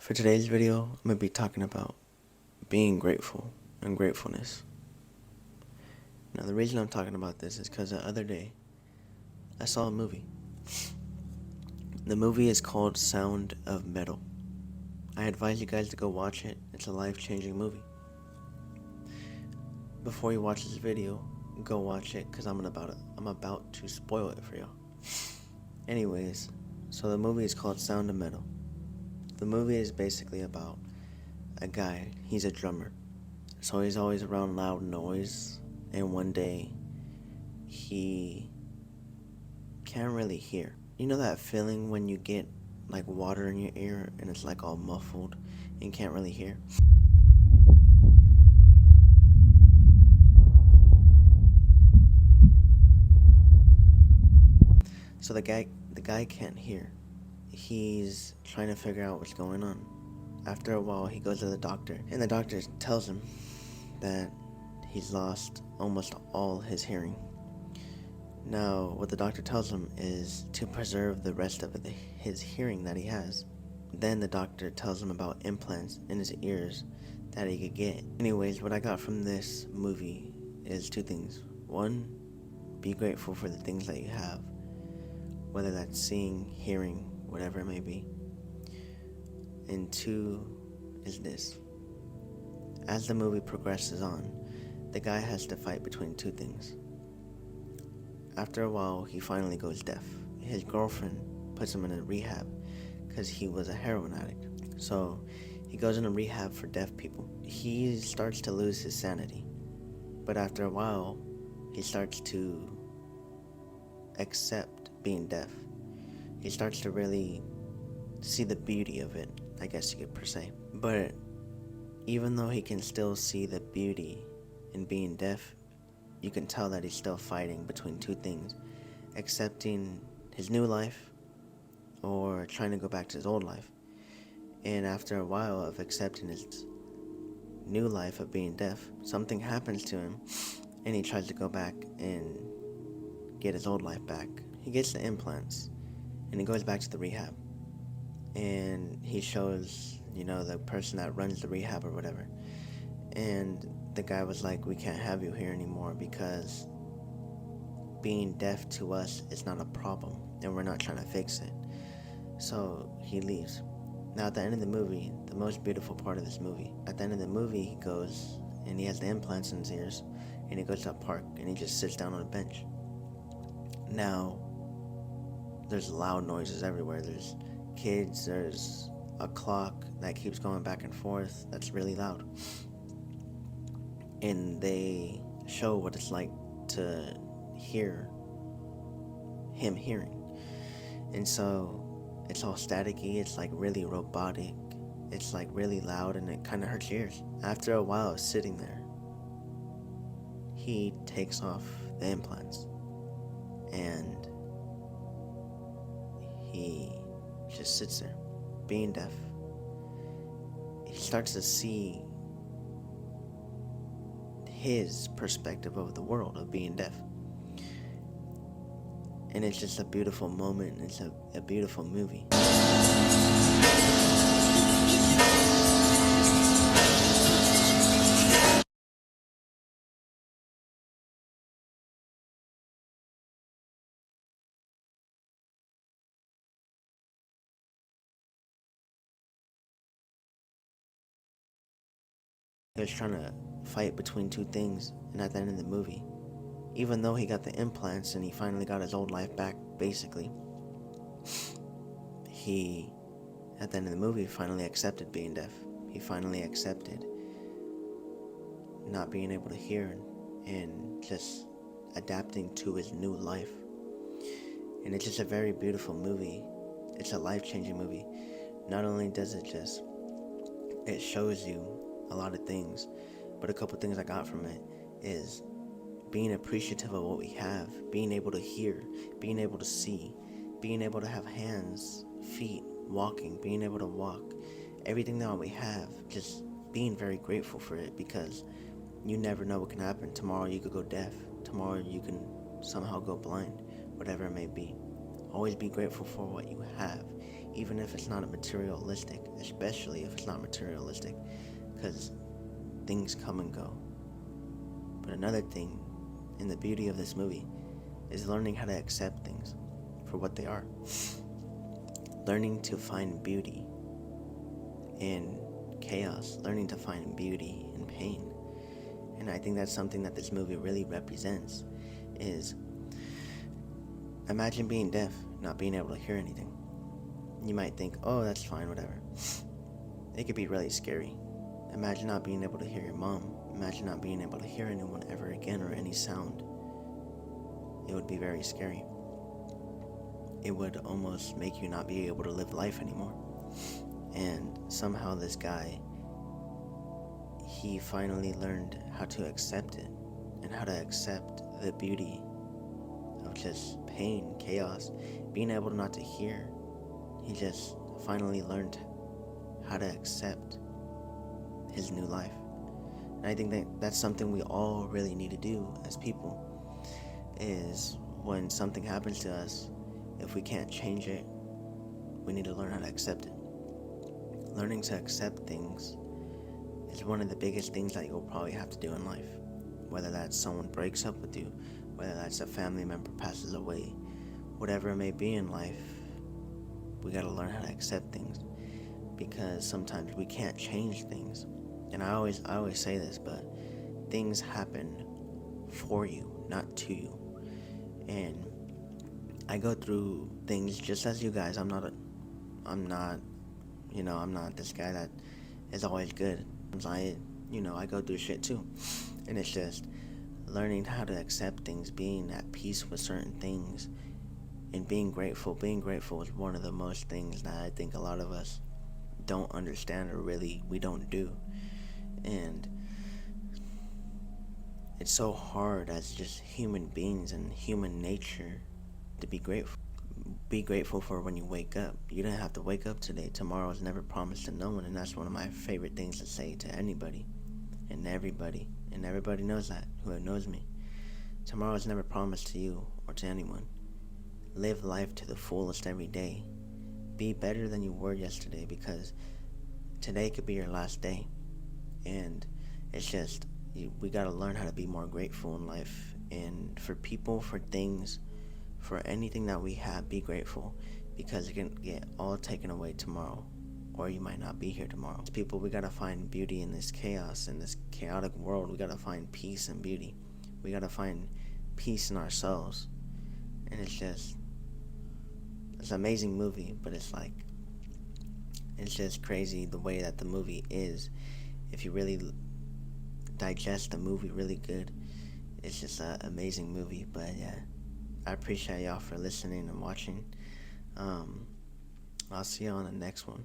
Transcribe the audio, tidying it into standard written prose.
For today's video, I'm going to be talking about being grateful and gratefulness. Now, the reason I'm talking about this is because the other day, I saw a movie. The movie is called Sound of Metal. I advise you guys to go watch it. It's a life-changing movie. Before you watch this video, go watch it because I'm about to spoil it for y'all. Anyways, so the movie is called Sound of Metal. The movie is basically about a guy. He's a drummer. So he's always around loud noise, and one day he can't really hear. You know that feeling when you get like water in your ear and it's like all muffled and you can't really hear? So the guy can't hear. He's trying to figure out what's going on. After a while, he goes to the doctor, and the doctor tells him that he's lost almost all his hearing. Now, what the doctor tells him is to preserve the rest of his hearing that he has. Then the doctor tells him about implants in his ears that he could get. Anyways, what I got from this movie is two things. One, be grateful for the things that you have, whether that's seeing, hearing, whatever it may be. And two is this. As the movie progresses on, the guy has to fight between two things. After a while, he finally goes deaf. His girlfriend puts him in a rehab because he was a heroin addict. So he goes in a rehab for deaf people. He starts to lose his sanity. But after a while, he starts to accept being deaf. He starts to really see the beauty of it, I guess you could per se. But even though he can still see the beauty in being deaf, you can tell that he's still fighting between two things: accepting his new life or trying to go back to his old life. And after a while of accepting his new life of being deaf, something happens to him and he tries to go back and get his old life back. He gets the implants and he goes back to the rehab, and he shows, the person that runs the rehab or whatever, and the guy was like, we can't have you here anymore because being deaf to us is not a problem and we're not trying to fix it. So he leaves. Now at the end of the movie, the most beautiful part of this movie, at the end of the movie, he goes and he has the implants in his ears and he goes to a park and he just sits down on a bench. Now there's loud noises everywhere. There's kids, there's a clock that keeps going back and forth that's really loud. And they show what it's like to hear him hearing. And so it's all staticky, it's like really robotic, it's like really loud, and it kind of hurts your ears. After a while of sitting there, he takes off the implants and he just sits there, being deaf. He starts to see his perspective of the world of being deaf. And it's just a beautiful moment. It's a beautiful movie. He was trying to fight between two things, and at the end of the movie, even though he got the implants and he finally got his old life back, basically, he, at the end of the movie, finally accepted being deaf. He finally accepted not being able to hear and just adapting to his new life. And it's just a very beautiful movie. It's a life-changing movie. Not only does it shows you a lot of things, but a couple things I got from it is being appreciative of what we have, being able to hear, being able to see, being able to have hands, feet, walking, being able to walk, everything that we have, just being very grateful for it, because you never know what can happen. Tomorrow you could go deaf, tomorrow you can somehow go blind, whatever it may be. Always be grateful for what you have, even if it's not materialistic, especially if it's not materialistic, because things come and go. But another thing in the beauty of this movie is learning how to accept things for what they are. Learning to find beauty in chaos, learning to find beauty in pain. And I think that's something that this movie really represents is imagine being deaf, not being able to hear anything. You might think, oh, that's fine, whatever. It could be really scary. Imagine not being able to hear your mom. Imagine not being able to hear anyone ever again or any sound. It would be very scary. It would almost make you not be able to live life anymore. And somehow this guy, he finally learned how to accept it and how to accept the beauty of just pain, chaos, being able not to hear. He just finally learned how to accept his new life. And I think that that's something we all really need to do as people, is when something happens to us, if we can't change it, we need to learn how to accept it. Learning to accept things is one of the biggest things that you'll probably have to do in life. Whether that's someone breaks up with you, whether that's a family member passes away, whatever it may be in life, we gotta learn how to accept things, because sometimes we can't change things. And I always say this, but things happen for you, not to you. And I go through things just as you guys. I'm not this guy that is always good. I go through shit too. And it's just learning how to accept things, being at peace with certain things, and being grateful. Being grateful is one of the most things that I think a lot of us don't understand, or really we don't do. And it's so hard as just human beings and human nature to be grateful. Be grateful for when you wake up. You didn't have to wake up today. Tomorrow is never promised to no one, and that's one of my favorite things to say to anybody and everybody. And everybody knows that, who knows me. Tomorrow is never promised to you or to anyone. Live life to the fullest every day. Be better than you were yesterday, because today could be your last day. And it's just, we gotta learn how to be more grateful in life. And for people, for things, for anything that we have, be grateful, because it can get all taken away tomorrow, or you might not be here tomorrow. As people, we gotta find beauty in this chaos, in this chaotic world. We gotta find peace and beauty. We gotta find peace in ourselves. And it's an amazing movie, but it's just crazy the way that the movie is. If you really digest the movie really good, it's just an amazing movie. But yeah, I appreciate y'all for listening and watching. I'll see you on the next one.